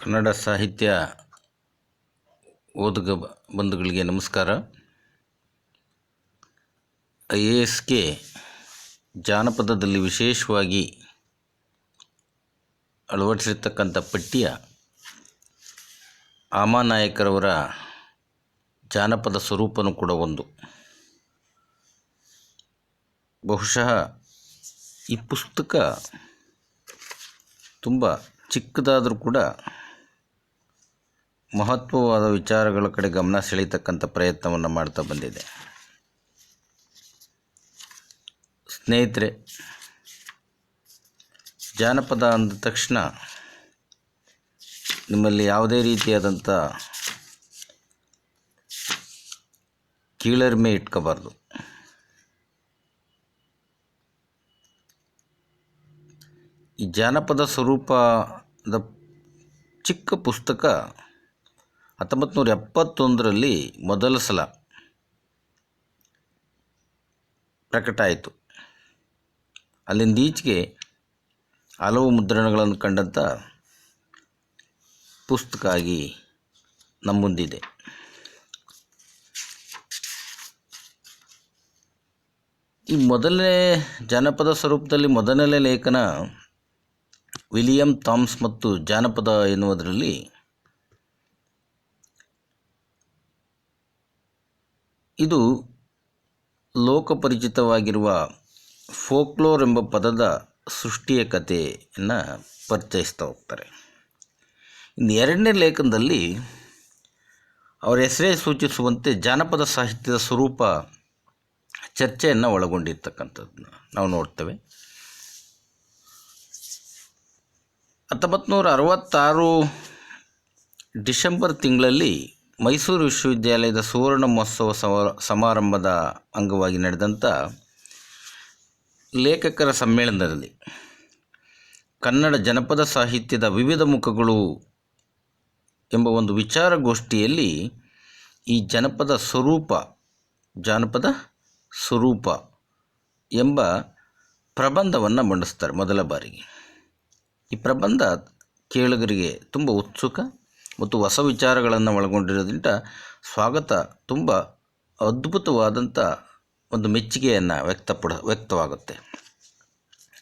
ಕನ್ನಡ ಸಾಹಿತ್ಯ ಓದುಗ ಬಂಧುಗಳಿಗೆ ನಮಸ್ಕಾರ. IASಗೆ ಜಾನಪದದಲ್ಲಿ ವಿಶೇಷವಾಗಿ ಅಳವಡಿಸಿರ್ತಕ್ಕಂಥ ಪಠ್ಯ ಆಮಾನಾಯಕರವರ ಜಾನಪದ ಸ್ವರೂಪನೂ ಕೂಡ ಒಂದು. ಬಹುಶಃ ಈ ಪುಸ್ತಕ ತುಂಬ ಚಿಕ್ಕದಾದರೂ ಕೂಡ ಮಹತ್ವವಾದ ವಿಚಾರಗಳ ಕಡೆ ಗಮನ ಸೆಳೀತಕ್ಕಂಥ ಪ್ರಯತ್ನವನ್ನು ಮಾಡ್ತಾ ಬಂದಿದೆ. ಸ್ನೇಹಿತರೆ, ಜಾನಪದ ಅಂದ ತಕ್ಷಣ ನಿಮ್ಮಲ್ಲಿ ಯಾವುದೇ ರೀತಿಯಾದಂಥ ಕೀಳರಿಮೆ ಇಟ್ಕೋಬಾರ್ದು. ಈ ಜಾನಪದ ಸ್ವರೂಪದ ಚಿಕ್ಕ ಪುಸ್ತಕ 1971ರಲ್ಲಿ ಮೊದಲ ಸಲ ಪ್ರಕಟ ಆಯಿತು. ಅಲ್ಲಿಂದ ಈಚೆಗೆ ಹಲವು ಮುದ್ರಣಗಳನ್ನು ಕಂಡಂಥ ಪುಸ್ತಕ ಆಗಿ ನಮ್ಮ ಮುಂದಿದೆ. ಈ ಮೊದಲನೇ ಜಾನಪದ ಸ್ವರೂಪದಲ್ಲಿ ಮೊದಲನೇ ಲೇಖನ ವಿಲಿಯಂ ಥಾಮ್ಸ್ ಮತ್ತು ಜಾನಪದ ಎನ್ನುವುದರಲ್ಲಿ ಇದು ಲೋಕಪರಿಚಿತವಾಗಿರುವ ಫೋಕ್ಲೋರ್ ಎಂಬ ಪದದ ಸೃಷ್ಟಿಯ ಕಥೆಯನ್ನು ಪರಿಚಯಿಸ್ತಾ ಹೋಗ್ತಾರೆ. ಇನ್ನು ಎರಡನೇ ಲೇಖನದಲ್ಲಿ ಅವರ ಹೆಸರೇ ಸೂಚಿಸುವಂತೆ ಜಾನಪದ ಸಾಹಿತ್ಯದ ಸ್ವರೂಪ ಚರ್ಚೆಯನ್ನು ಒಳಗೊಂಡಿರ್ತಕ್ಕಂಥದ್ದನ್ನು ನಾವು ನೋಡ್ತೇವೆ. 1966 ಡಿಸೆಂಬರ್ ತಿಂಗಳಲ್ಲಿ ಮೈಸೂರು ವಿಶ್ವವಿದ್ಯಾಲಯದ ಸುವರ್ಣ ಮಹೋತ್ಸವ ಸಮಾರಂಭದ ಅಂಗವಾಗಿ ನಡೆದಂಥ ಲೇಖಕರ ಸಮ್ಮೇಳನದಲ್ಲಿ ಕನ್ನಡ ಜನಪದ ಸಾಹಿತ್ಯದ ವಿವಿಧ ಮುಖಗಳು ಎಂಬ ಒಂದು ವಿಚಾರಗೋಷ್ಠಿಯಲ್ಲಿ ಈ ಜಾನಪದ ಸ್ವರೂಪ ಎಂಬ ಪ್ರಬಂಧವನ್ನು ಮಂಡಿಸ್ತಾರೆ ಮೊದಲ ಬಾರಿಗೆ. ಈ ಪ್ರಬಂಧ ಕೇಳುಗರಿಗೆ ತುಂಬ ಉತ್ಸುಕ ಮತ್ತು ಹೊಸ ವಿಚಾರಗಳನ್ನು ಒಳಗೊಂಡಿರೋದ್ರಿಂದ ತುಂಬ ಅದ್ಭುತವಾದಂಥ ಒಂದು ಮೆಚ್ಚುಗೆಯನ್ನು ವ್ಯಕ್ತವಾಗುತ್ತೆ.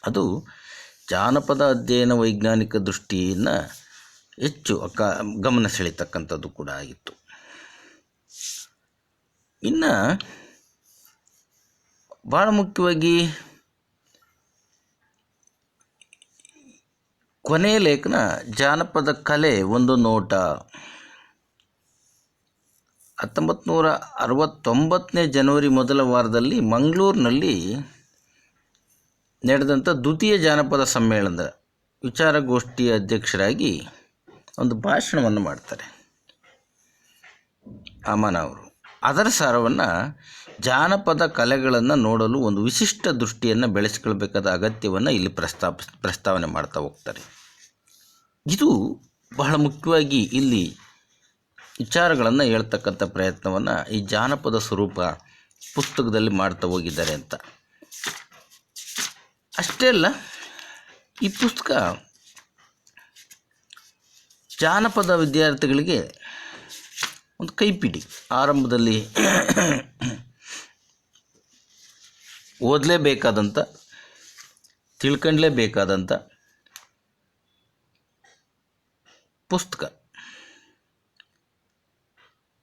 ಅದು ಜಾನಪದ ಅಧ್ಯಯನ ವೈಜ್ಞಾನಿಕ ದೃಷ್ಟಿಯನ್ನು ಹೆಚ್ಚು ಗಮನ ಸೆಳೀತಕ್ಕಂಥದ್ದು ಕೂಡ ಆಗಿತ್ತು. ಇನ್ನು ಭಾಳ ಮುಖ್ಯವಾಗಿ ಕೊನೆಯ ಲೇಖನ ಜಾನಪದ ಕಲೆ ಒಂದು ನೋಟ. 1969 ಜನವರಿ ಮೊದಲ ವಾರದಲ್ಲಿ ಮಂಗಳೂರಿನಲ್ಲಿ ನಡೆದಂಥ ದ್ವಿತೀಯ ಜಾನಪದ ಸಮ್ಮೇಳನದ ವಿಚಾರಗೋಷ್ಠಿಯ ಅಧ್ಯಕ್ಷರಾಗಿ ಒಂದು ಭಾಷಣವನ್ನು ಮಾಡ್ತಾರೆ ಅಮನ ಅವರು. ಅದರ ಸಾರವನ್ನು ಜಾನಪದ ಕಲೆಗಳನ್ನು ನೋಡಲು ಒಂದು ವಿಶಿಷ್ಟ ದೃಷ್ಟಿಯನ್ನು ಬೆಳೆಸಿಕೊಳ್ಬೇಕಾದ ಅಗತ್ಯವನ್ನು ಇಲ್ಲಿ ಪ್ರಸ್ತಾವನೆ ಮಾಡ್ತಾ ಹೋಗ್ತಾರೆ. ಇದು ಬಹಳ ಮುಖ್ಯವಾಗಿ ಇಲ್ಲಿ ವಿಚಾರಗಳನ್ನು ಹೇಳ್ತಕ್ಕಂಥ ಪ್ರಯತ್ನವನ್ನು ಈ ಜಾನಪದ ಸ್ವರೂಪ ಪುಸ್ತಕದಲ್ಲಿ ಮಾಡ್ತಾ ಹೋಗಿದ್ದಾರೆ ಅಂತ. ಅಷ್ಟೇ ಅಲ್ಲ, ಈ ಪುಸ್ತಕ ಜಾನಪದ ವಿದ್ಯಾರ್ಥಿಗಳಿಗೆ ಒಂದು ಕೈಪಿಡಿ. ಆರಂಭದಲ್ಲಿ ಓದಲೇಬೇಕಾದಂಥ, ತಿಳ್ಕೊಳ್ಳೇಬೇಕಾದಂಥ ಪುಸ್ತಕ.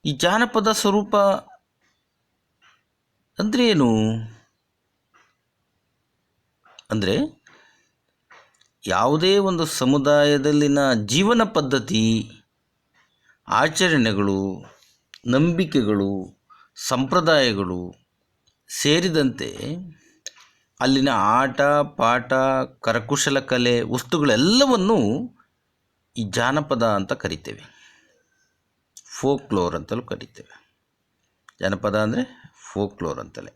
ಈ ಜಾನಪದ ಸ್ವರೂಪ ಅಂದರೆ ಏನು? ಅಂದರೆ ಯಾವುದೇ ಒಂದು ಸಮುದಾಯದಲ್ಲಿನ ಜೀವನ ಪದ್ಧತಿ, ಆಚರಣೆಗಳು, ನಂಬಿಕೆಗಳು, ಸಂಪ್ರದಾಯಗಳು ಸೇರಿದಂತೆ ಅಲ್ಲಿನ ಆಟ ಪಾಠ, ಕರಕುಶಲ ಕಲೆ ವಸ್ತುಗಳೆಲ್ಲವನ್ನು ಈ ಜಾನಪದ ಅಂತ ಕರಿತೇವೆ. ಫೋಕ್ಲೋರ್ ಅಂತಲೂ ಕರಿತೇವೆ. ಜಾನಪದ ಅಂದರೆ ಫೋಕ್ಲೋರ್ ಅಂತಲೇ.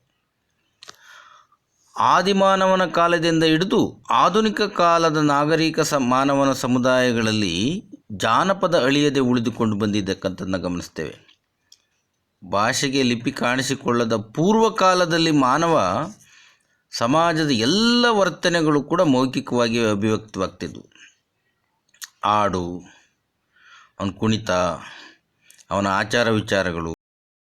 ಆದಿಮಾನವನ ಕಾಲದಿಂದ ಹಿಡಿದು ಆಧುನಿಕ ಕಾಲದ ನಾಗರಿಕ ಮಾನವನ ಸಮುದಾಯಗಳಲ್ಲಿ ಜಾನಪದ ಅಳಿಯದೆ ಉಳಿದುಕೊಂಡು ಬಂದಿದ್ದಕ್ಕಂಥದ್ದನ್ನು ಗಮನಿಸ್ತೇವೆ. ಭಾಷೆಗೆ ಲಿಪಿ ಕಾಣಿಸಿಕೊಳ್ಳದ ಪೂರ್ವಕಾಲದಲ್ಲಿ ಮಾನವ ಸಮಾಜದ ಎಲ್ಲ ವರ್ತನೆಗಳು ಕೂಡ ಮೌಖಿಕವಾಗಿ ಅಭಿವ್ಯಕ್ತವಾಗ್ತಿದ್ವು. ಹಾಡು, ಅವನ ಕುಣಿತ, ಅವನ ಆಚಾರ ವಿಚಾರಗಳು,